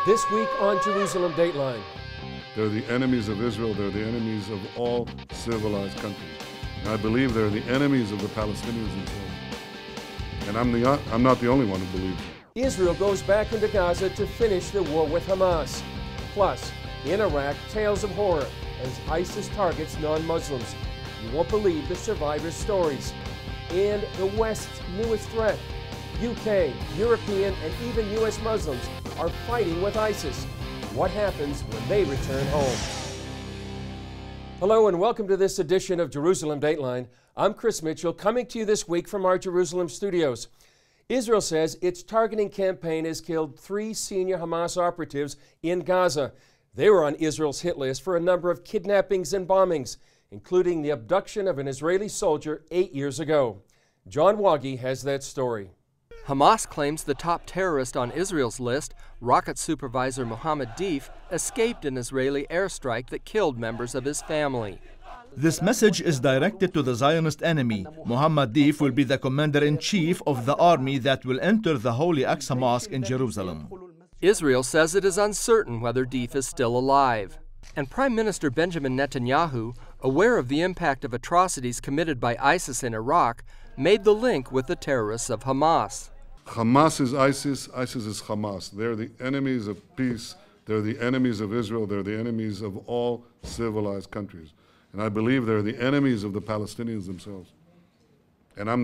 This week on Jerusalem Dateline. They're the enemies of Israel. They're the enemies of all civilized countries. And I believe they're the enemies of the Palestinians themselves. And I'm not the only one who believes it. Israel goes back into Gaza to finish the war with Hamas. Plus, in Iraq, tales of horror as ISIS targets non-Muslims. You won't believe the survivors' stories. And the West's newest threat. UK, European, and even US Muslims are fighting with ISIS. What happens when they return home? Hello and welcome to this edition of Jerusalem Dateline. I'm Chris Mitchell, coming to you this week from our Jerusalem studios. Israel says its targeting campaign has killed 3 senior Hamas operatives in Gaza. They were on Israel's hit list for a number of kidnappings and bombings, including the abduction of an Israeli soldier 8 years ago. John Wagi has that story. Hamas claims the top terrorist on Israel's list, rocket supervisor Mohammed Deif, escaped an Israeli airstrike that killed members of his family. This message is directed to the Zionist enemy. Mohammed Deif will be the commander-in-chief of the army that will enter the Holy Aqsa Mosque in Jerusalem. Israel says it is uncertain whether Deif is still alive. And Prime Minister Benjamin Netanyahu, aware of the impact of atrocities committed by ISIS in Iraq, made the link with the terrorists of Hamas. Hamas is ISIS, ISIS is Hamas. They're the enemies of peace. They're the enemies of Israel. They're the enemies of all civilized countries. And I believe they're the enemies of the Palestinians themselves. And I'm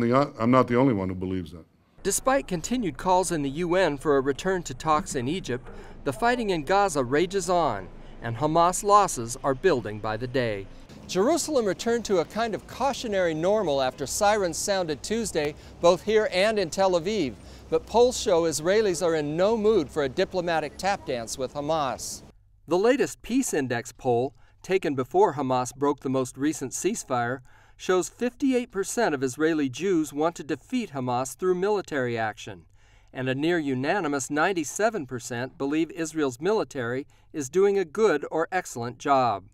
not the only one who believes that. Despite continued calls in the UN for a return to talks in Egypt, the fighting in Gaza rages on, and Hamas losses are building by the day. Jerusalem returned to a kind of cautionary normal after sirens sounded Tuesday, both here and in Tel Aviv. But polls show Israelis are in no mood for a diplomatic tap dance with Hamas. The latest Peace Index poll, taken before Hamas broke the most recent ceasefire, shows 58% of Israeli Jews want to defeat Hamas through military action, and a near unanimous 97% believe Israel's military is doing a good or excellent job.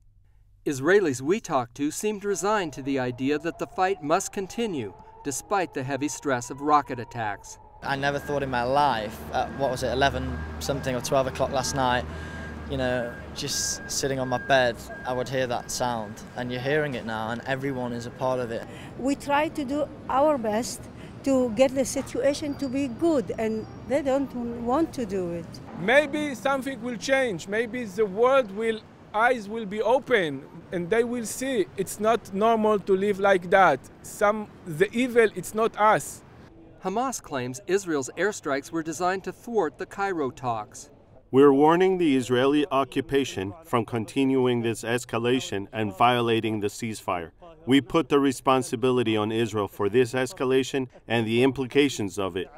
Israelis we talked to seemed resigned to the idea that the fight must continue, despite the heavy stress of rocket attacks. I never thought in my life, at, 11 something or 12 o'clock last night, you know, just sitting on my bed, I would hear that sound. And you're hearing it now, and everyone is a part of it. We try to do our best to get the situation to be good, and they don't want to do it. Maybe something will change. Maybe the world eyes will be open, and they will see it's not normal to live like that. The evil, it's not us. Hamas claims Israel's airstrikes were designed to thwart the Cairo talks. We're warning the Israeli occupation from continuing this escalation and violating the ceasefire. We put the responsibility on Israel for this escalation and the implications of it.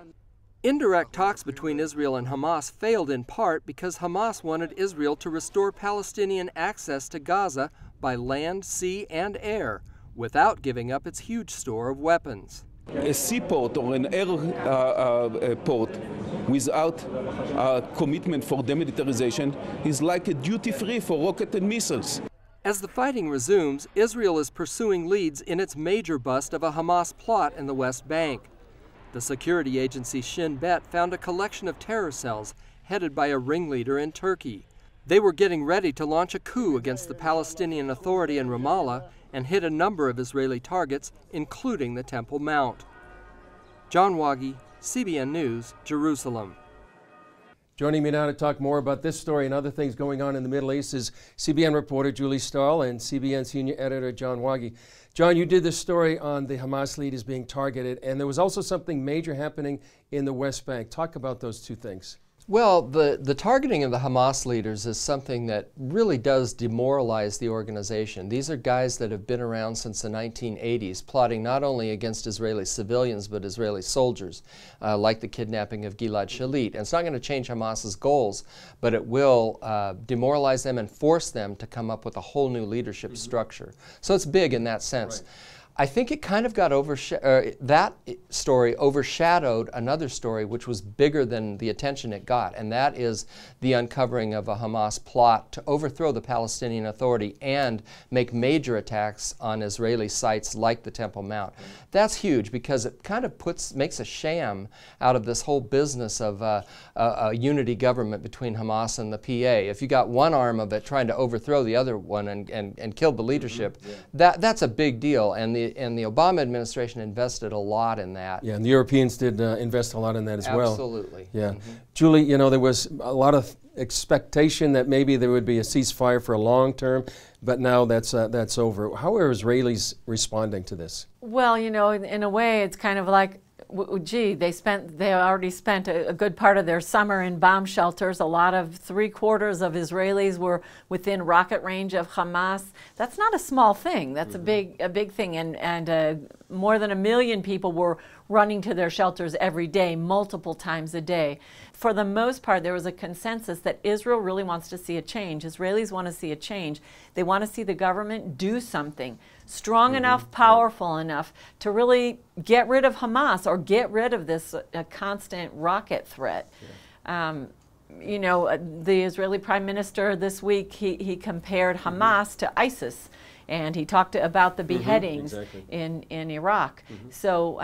Indirect talks between Israel and Hamas failed in part because Hamas wanted Israel to restore Palestinian access to Gaza by land, sea, and air, without giving up its huge store of weapons. A seaport or an air port without commitment for demilitarization is like a duty-free for rocket and missiles. As the fighting resumes, Israel is pursuing leads in its major bust of a Hamas plot in the West Bank. The security agency Shin Bet found a collection of terror cells headed by a ringleader in Turkey. They were getting ready to launch a coup against the Palestinian Authority in Ramallah and hit a number of Israeli targets, including the Temple Mount. John Wagi, CBN News, Jerusalem. Joining me now to talk more about this story and other things going on in the Middle East is CBN reporter Julie Stahl and CBN senior editor John Wagi. John, you did this story on the Hamas leaders being targeted, and there was also something major happening in the West Bank. Talk about those two things. Well, the targeting of the Hamas leaders is something that really does demoralize the organization. These are guys that have been around since the 1980s, plotting not only against Israeli civilians but Israeli soldiers, like the kidnapping of Gilad Shalit. And it's not going to change Hamas's goals, but it will demoralize them and force them to come up with a whole new leadership structure. So it's big in that sense. I think it kind of got that story overshadowed another story which was bigger than the attention it got, and that is the uncovering of a Hamas plot to overthrow the Palestinian Authority and make major attacks on Israeli sites like the Temple Mount. That's huge because it kind of makes a sham out of this whole business of a unity government between Hamas and the PA. If you got one arm of it trying to overthrow the other one and kill the leadership, that's a big deal, and the Obama administration invested a lot in that. Yeah, and the Europeans did invest a lot in that as well. Absolutely. Yeah. Julie, you know, there was a lot of expectation that maybe there would be a ceasefire for a long term, but now that's over. How are Israelis responding to this? Well, you know, in a way, it's kind of like, gee, they already spent a good part of their summer in bomb shelters. A lot of 3/4 of Israelis were within rocket range of Hamas. That's not a small thing. That's a big thing. And more than 1 million people were running to their shelters every day, multiple times a day. For the most part, there was a consensus that Israel really wants to see a change. Israelis want to see a change. They want to see the government do something strong enough, powerful enough to really get rid of Hamas or get rid of this constant rocket threat. You know, the Israeli Prime Minister this week, he compared Hamas to ISIS, and he talked about the beheadings in Iraq. So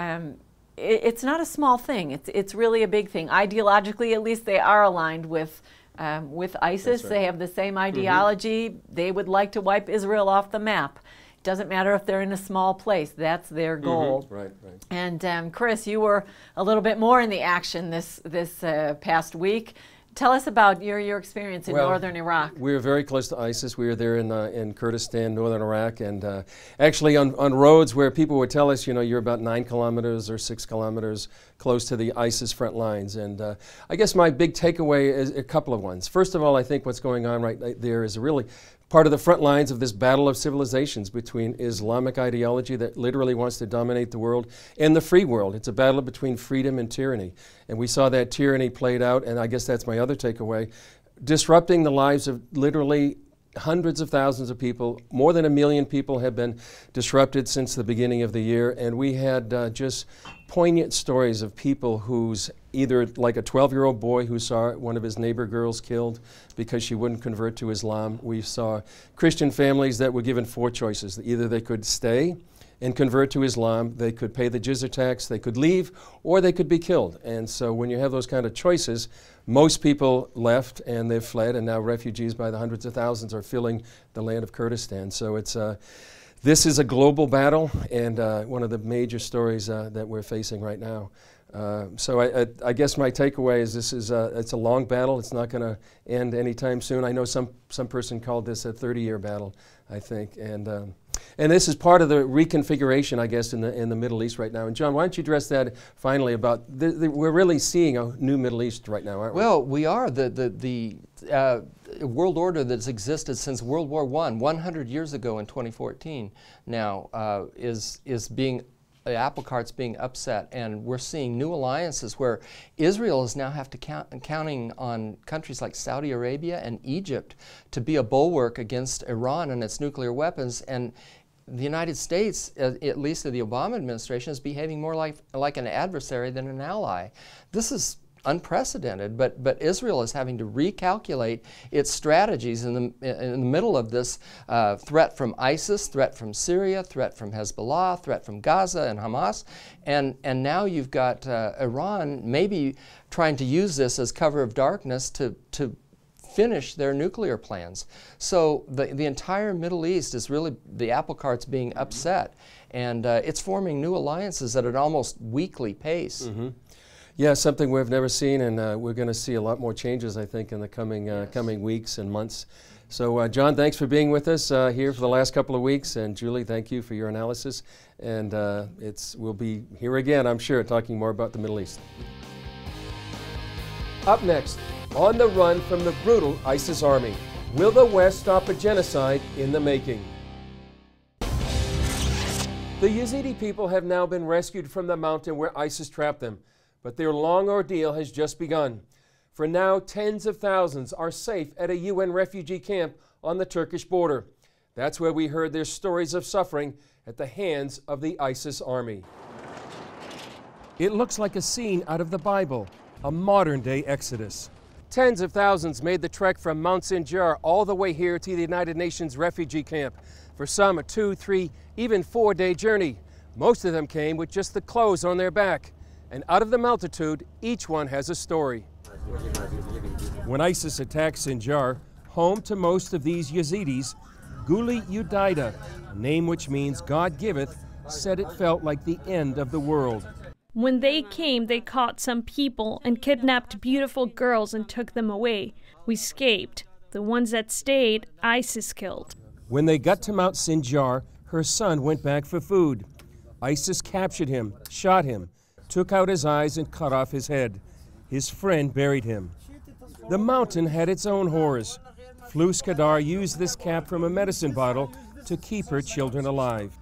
it's not a small thing. It's really a big thing. Ideologically, at least, they are aligned with ISIS. They have the same ideology. They would like to wipe Israel off the map. Doesn't matter if they're in a small place. That's their goal. Right. And Chris, you were a little bit more in the action this past week. Tell us about your experience in northern Iraq. We were very close to ISIS. We were there in Kurdistan, northern Iraq, and actually on roads where people would tell us, you know, you're about 9 kilometers or 6 kilometers close to the ISIS front lines. And I guess my big takeaway is a couple of ones. First of all, I think what's going on right there is really part of the front lines of this battle of civilizations between Islamic ideology that literally wants to dominate the world and the free world. It's a battle between freedom and tyranny. And we saw that tyranny played out, and I guess that's my other takeaway, disrupting the lives of literally hundreds of thousands of people. More than 1 million people have been disrupted since the beginning of the year, and we had just poignant stories of people who's either like a 12-year-old boy who saw one of his neighbor girls killed because she wouldn't convert to Islam. We saw Christian families that were given 4 choices. Either they could stay and convert to Islam, they could pay the jizya tax, they could leave, or they could be killed. And so when you have those kind of choices, most people left and they've fled, and now refugees by the hundreds of thousands are filling the land of Kurdistan. So it's this is a global battle, and one of the major stories that we're facing right now. So I guess my takeaway is this is it's a long battle. It's not going to end anytime soon. I know some person called this a 30-year battle, I think, and this is part of the reconfiguration, I guess, in the Middle East right now. And John, why don't you address that finally about we're really seeing a new Middle East right now, aren't we? Well, we are. The world order that's existed since World War I, 100 years ago in 2014 now, is being, the apple cart's being upset, and we're seeing new alliances where Israel is now counting on countries like Saudi Arabia and Egypt to be a bulwark against Iran and its nuclear weapons, and the United States, at least the Obama administration, is behaving more like an adversary than an ally. This is unprecedented, but Israel is having to recalculate its strategies in the middle of this threat from ISIS, threat from Syria, threat from Hezbollah, threat from Gaza and Hamas, and now you've got Iran maybe trying to use this as cover of darkness to finish their nuclear plans. So the entire Middle East is really, the apple cart's being upset, and it's forming new alliances at an almost weekly pace. Yeah, something we've never seen, and we're going to see a lot more changes, I think, in the coming weeks and months. So, John, thanks for being with us here for the last couple of weeks, and Julie, thank you for your analysis. And we'll be here again, I'm sure, talking more about the Middle East. Up next, on the run from the brutal ISIS army, will the West stop a genocide in the making? The Yazidi people have now been rescued from the mountain where ISIS trapped them. But their long ordeal has just begun. For now, tens of thousands are safe at a UN refugee camp on the Turkish border. That's where we heard their stories of suffering at the hands of the ISIS army. It looks like a scene out of the Bible, a modern-day Exodus. Tens of thousands made the trek from Mount Sinjar all the way here to the United Nations refugee camp. For some, a 2, 3, even 4-day journey. Most of them came with just the clothes on their back. And out of the multitude, each one has a story. When ISIS attacked Sinjar, home to most of these Yazidis, Guli Udaida, a name which means God giveth, said it felt like the end of the world. When they came, they caught some people and kidnapped beautiful girls and took them away. We escaped. The ones that stayed, ISIS killed. When they got to Mount Sinjar, her son went back for food. ISIS captured him, shot him, took out his eyes and cut off his head. His friend buried him. The mountain had its own horrors. Flus Kadar used this cap from a medicine bottle to keep her children alive.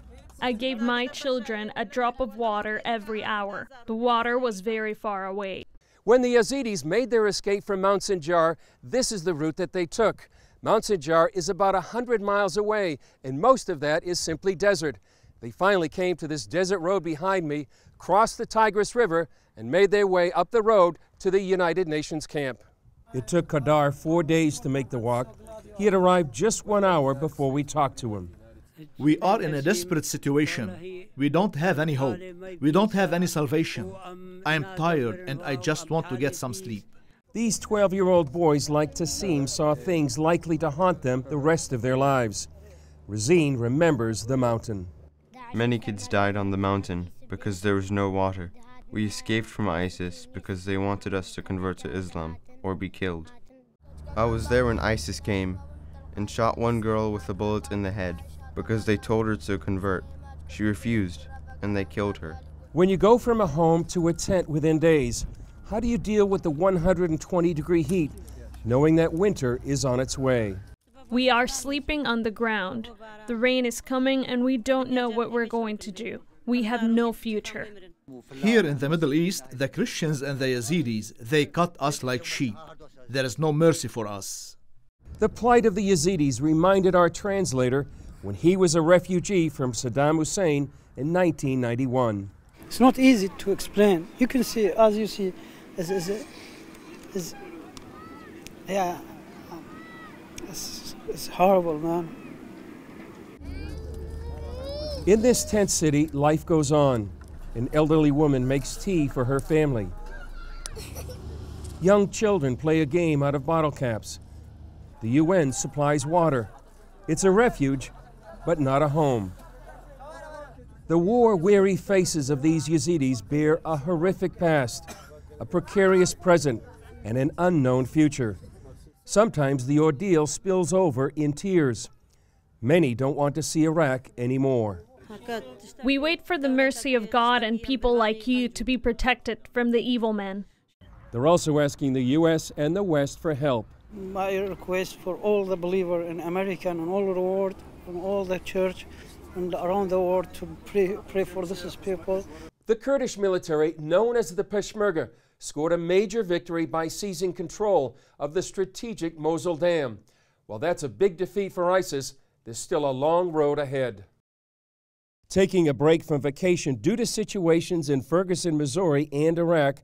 I gave my children a drop of water every hour. The water was very far away. When the Yazidis made their escape from Mount Sinjar, this is the route that they took. Mount Sinjar is about 100 miles away, and most of that is simply desert. They finally came to this desert road behind me, crossed the Tigris River, and made their way up the road to the United Nations camp. It took Kadar 4 days to make the walk. He had arrived just 1 hour before we talked to him. We are in a desperate situation. We don't have any hope. We don't have any salvation. I am tired and I just want to get some sleep. These 12-year-old boys, like Tassim, saw things likely to haunt them the rest of their lives. Razine remembers the mountain. Many kids died on the mountain because there was no water. We escaped from ISIS because they wanted us to convert to Islam or be killed. I was there when ISIS came and shot one girl with a bullet in the head because they told her to convert. She refused, and they killed her. When you go from a home to a tent within days, how do you deal with the 120-degree heat, knowing that winter is on its way? We are sleeping on the ground. The rain is coming and we don't know what we're going to do. We have no future. Here in the Middle East, the Christians and the Yazidis, they cut us like sheep. There is no mercy for us. The plight of the Yazidis reminded our translator when he was a refugee from Saddam Hussein in 1991. It's not easy to explain. You can see, as you see, it's horrible, man. In this tent city, life goes on. An elderly woman makes tea for her family. Young children play a game out of bottle caps. The UN supplies water. It's a refuge, but not a home. The war-weary faces of these Yazidis bear a horrific past, a precarious present, and an unknown future. Sometimes the ordeal spills over in tears. Many don't want to see Iraq anymore. We wait for the mercy of God and people like you to be protected from the evil men. They're also asking the U.S. and the West for help. My request for all the believers in America and all the world, and all the church and around the world to pray for these people. The Kurdish military, known as the Peshmerga, scored a major victory by seizing control of the strategic Mosul Dam. While that's a big defeat for ISIS, there's still a long road ahead. Taking a break from vacation due to situations in Ferguson, Missouri and Iraq,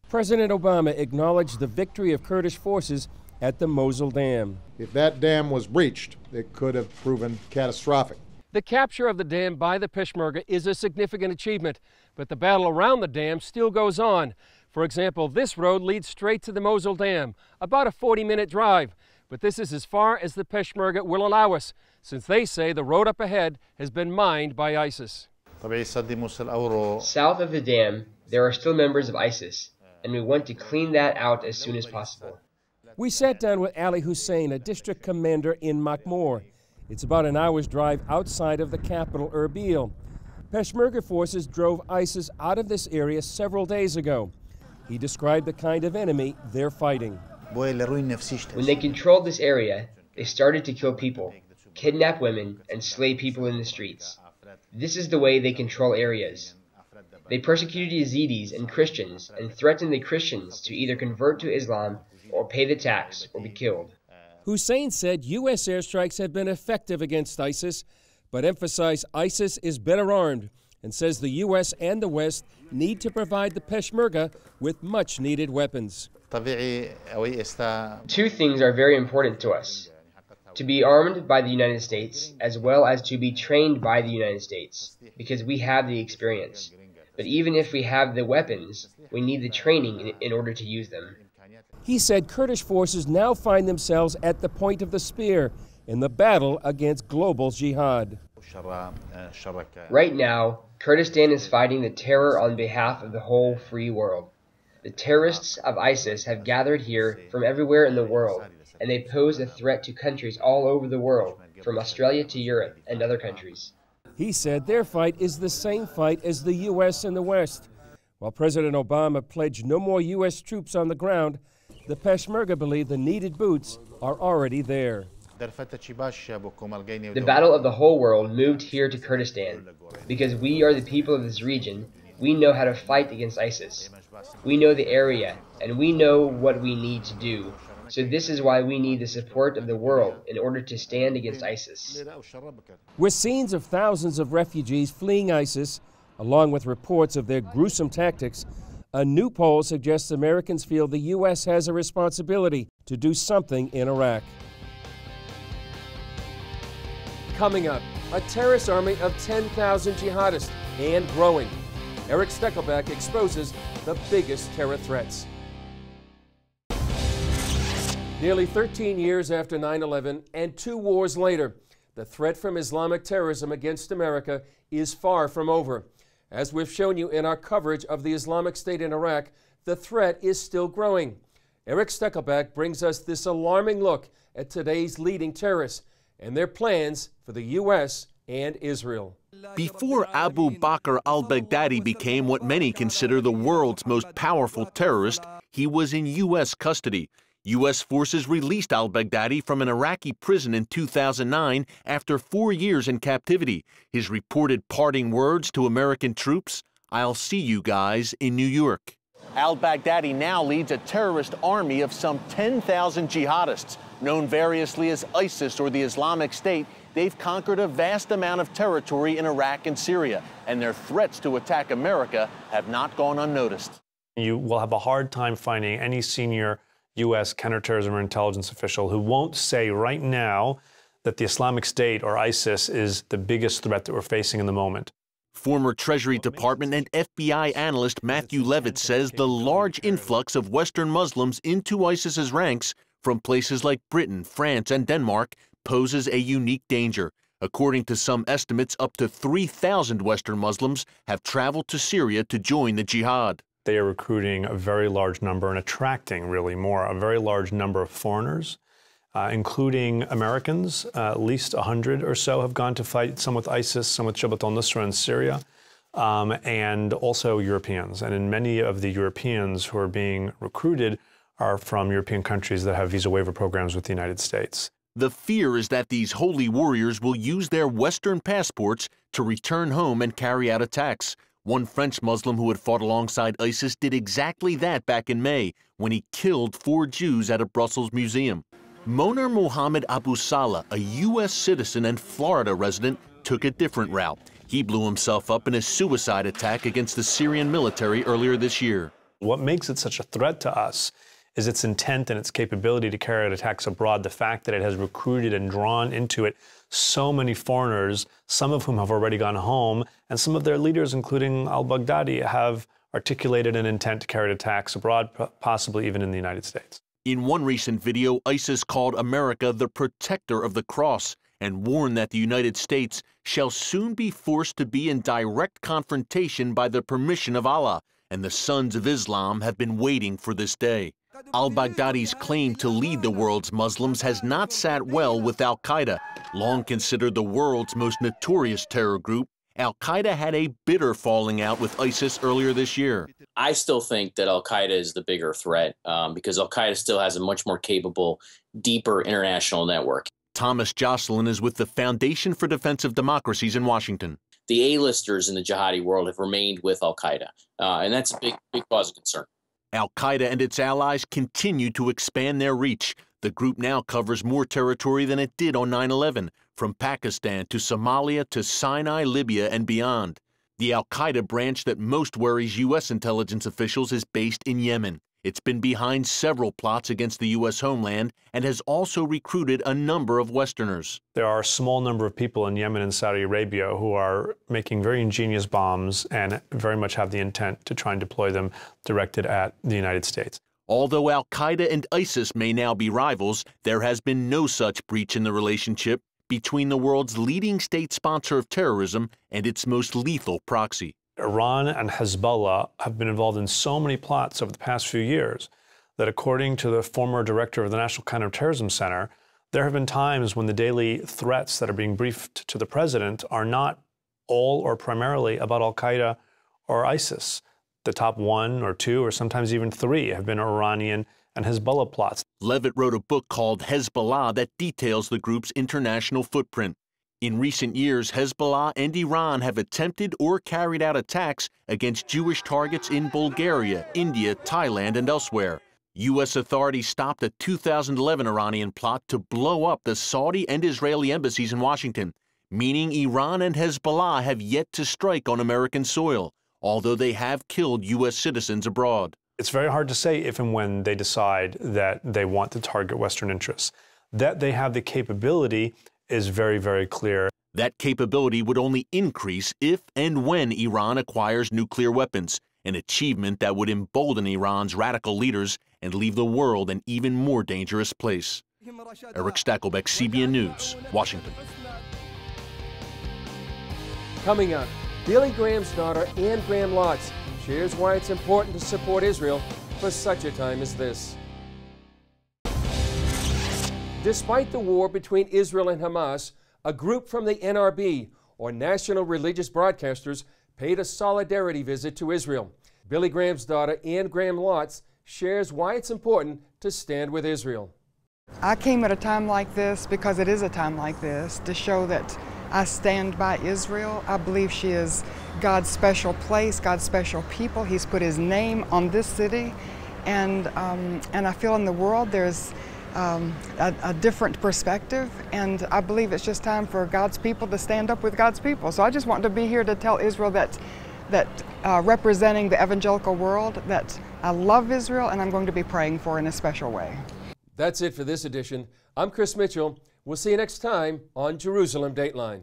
President Obama acknowledged the victory of Kurdish forces at the Mosul Dam. If that dam was breached, it could have proven catastrophic. The capture of the dam by the Peshmerga is a significant achievement, but the battle around the dam still goes on. For example, this road leads straight to the Mosul Dam, about a 40-minute drive. But this is as far as the Peshmerga will allow us, since they say the road up ahead has been mined by ISIS. South of the dam, there are still members of ISIS, and we want to clean that out as soon as possible. We sat down with Ali Hussein, a district commander in Makmur. It's about an hour's drive outside of the capital, Erbil. Peshmerga forces drove ISIS out of this area several days ago. He described the kind of enemy they're fighting. When they controlled this area, they started to kill people, kidnap women, and slay people in the streets. This is the way they control areas. They persecuted Yazidis and Christians and threatened the Christians to either convert to Islam or pay the tax or be killed. Hussein said U.S. airstrikes have been effective against ISIS, but emphasized ISIS is better armed and says the U.S. and the West need to provide the Peshmerga with much-needed weapons. 2 things are very important to us: to be armed by the United States, as well as to be trained by the United States, because we have the experience. But even if we have the weapons, we need the training in order to use them. He said Kurdish forces now find themselves at the point of the spear in the battle against global jihad. Right now, Kurdistan is fighting the terror on behalf of the whole free world. The terrorists of ISIS have gathered here from everywhere in the world, and they pose a threat to countries all over the world, from Australia to Europe and other countries. He said their fight is the same fight as the U.S. and the West. While President Obama pledged no more U.S. troops on the ground, the Peshmerga believe the needed boots are already there. The battle of the whole world moved here to Kurdistan. Because we are the people of this region, we know how to fight against ISIS. We know the area, and we know what we need to do. So this is why we need the support of the world in order to stand against ISIS. With scenes of thousands of refugees fleeing ISIS, along with reports of their gruesome tactics, a new poll suggests Americans feel the U.S. has a responsibility to do something in Iraq. Coming up, a terrorist army of 10,000 jihadists and growing. Eric Steckelbeck exposes the biggest terror threats. Nearly 13 years after 9/11 and 2 wars later, the threat from Islamic terrorism against America is far from over. As we've shown you in our coverage of the Islamic State in Iraq, the threat is still growing. Eric Steckelbeck brings us this alarming look at today's leading terrorists and their plans for the U.S. and Israel. Before Abu Bakr al-Baghdadi became what many consider the world's most powerful terrorist, he was in U.S. custody. U.S. forces released al-Baghdadi from an Iraqi prison in 2009 after 4 years in captivity. His reported parting words to American troops, "I'll see you guys in New York." Al-Baghdadi now leads a terrorist army of some 10,000 jihadists. Known variously as ISIS or the Islamic State, they've conquered a vast amount of territory in Iraq and Syria, and their threats to attack America have not gone unnoticed. You will have a hard time finding any senior U.S. counterterrorism or intelligence official who won't say right now that the Islamic State or ISIS is the biggest threat that we're facing in the moment. Former Treasury Department and FBI analyst Matthew Levitt says the large influx of Western Muslims into ISIS's ranks from places like Britain, France, and Denmark poses a unique danger. According to some estimates, up to 3,000 Western Muslims have traveled to Syria to join the jihad. They are recruiting a very large number and attracting really a very large number of foreigners, including Americans. At least 100 or so have gone to fight, some with ISIS, some with Jabhat al-Nusra in Syria, and also Europeans. And in many of the Europeans who are being recruited are from European countries that have visa waiver programs with the United States. The fear is that these holy warriors will use their Western passports to return home and carry out attacks. One French Muslim who had fought alongside ISIS did exactly that back in May when he killed 4 Jews at a Brussels museum. Moner Mohammed Abu Salah, a U.S. citizen and Florida resident, took a different route. He blew himself up in a suicide attack against the Syrian military earlier this year. What makes it such a threat to us is its intent and its capability to carry out attacks abroad, the fact that it has recruited and drawn into it so many foreigners, some of whom have already gone home, and some of their leaders, including al-Baghdadi, have articulated an intent to carry out attacks abroad, possibly even in the United States. In one recent video, ISIS called America the protector of the cross and warned that the United States shall soon be forced to be in direct confrontation by the permission of Allah, and the sons of Islam have been waiting for this day. Al-Baghdadi's claim to lead the world's Muslims has not sat well with al-Qaeda. Long considered the world's most notorious terror group, al-Qaeda had a bitter falling out with ISIS earlier this year. I still think that al-Qaeda is the bigger threat because al-Qaeda still has a much more capable, deeper international network. Thomas Jocelyn is with the Foundation for Defense of Democracies in Washington. The A-listers in the jihadi world have remained with al-Qaeda, and that's a big cause of concern. Al-Qaeda and its allies continue to expand their reach. The group now covers more territory than it did on 9/11, from Pakistan to Somalia to Sinai, Libya, and beyond. The al-Qaeda branch that most worries U.S. intelligence officials is based in Yemen. It's been behind several plots against the U.S. homeland and has also recruited a number of Westerners. There are a small number of people in Yemen and Saudi Arabia who are making very ingenious bombs and very much have the intent to try and deploy them directed at the United States. Although al-Qaeda and ISIS may now be rivals, there has been no such breach in the relationship between the world's leading state sponsor of terrorism and its most lethal proxy. Iran and Hezbollah have been involved in so many plots over the past few years that, according to the former director of the National Counterterrorism Center, there have been times when the daily threats that are being briefed to the president are not all or primarily about al-Qaeda or ISIS. The top 1 or 2 or sometimes even 3 have been Iranian and Hezbollah plots. Levitt wrote a book called Hezbollah that details the group's international footprint. In recent years, Hezbollah and Iran have attempted or carried out attacks against Jewish targets in Bulgaria, India, Thailand, and elsewhere. U.S. authorities stopped a 2011 Iranian plot to blow up the Saudi and Israeli embassies in Washington, meaning Iran and Hezbollah have yet to strike on American soil, although they have killed U.S. citizens abroad. It's very hard to say if and when they decide that they want to target Western interests. That they have the capability is very, very clear. That capability would only increase if and when Iran acquires nuclear weapons, an achievement that would embolden Iran's radical leaders and leave the world an even more dangerous place. Eric Stakelbeck, CBN News, Washington. Coming up, Billy Graham's daughter, Anne Graham Lotz, shares why it's important to support Israel for such a time as this. Despite the war between Israel and Hamas, a group from the NRB, or National Religious Broadcasters, paid a solidarity visit to Israel. Billy Graham's daughter, Anne Graham Lotz, shares why it's important to stand with Israel. I came at a time like this because it is a time like this to show that I stand by Israel. I believe she is God's special place, God's special people. He's put His name on this city, and I feel in the world there's a different perspective, and I believe it's just time for God's people to stand up with God's people. So I just want to be here to tell Israel that representing the evangelical world, that I love Israel and I'm going to be praying for her in a special way. That's it for this edition. I'm Chris Mitchell. We'll see you next time on Jerusalem Dateline.